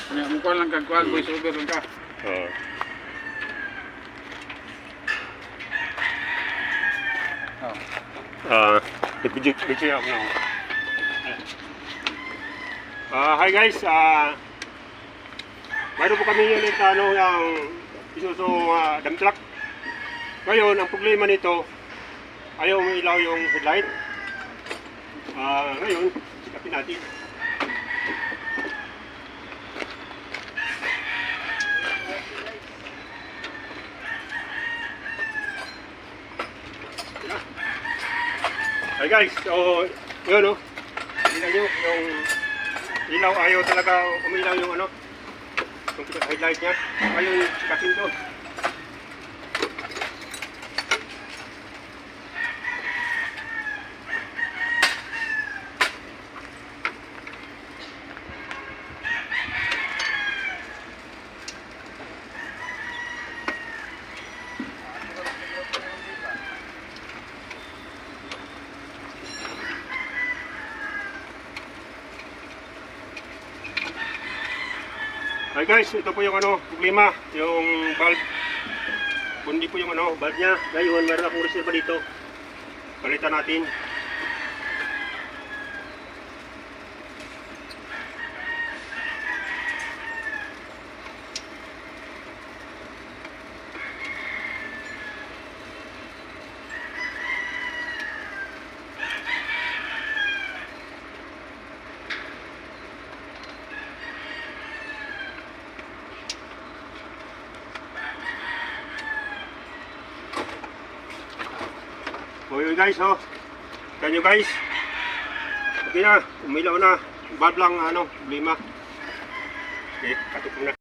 Mukha lang kagkuhan, voice over lang ka. Oo. Oh. Video ako na. Hi guys, mayroon po kami ulit yung isusong dump truck. Ngayon, ang problema nito, ayaw umilaw yung headlight. Ngayon, sikapin natin. Hi guys, so yun o, tingnan nyo yung ilaw, ayaw talaga umilaw yung yung headlight nya. Ngayon, sikapin to. Hi guys, ito po yung problema, yung valve. Kundi po yung valve nya. Ngayon, meron akong reserva dito. Palitan natin. So yun guys, tignan nyo guys, okay na, umilaw na, valve lang problema. Okay, katok na.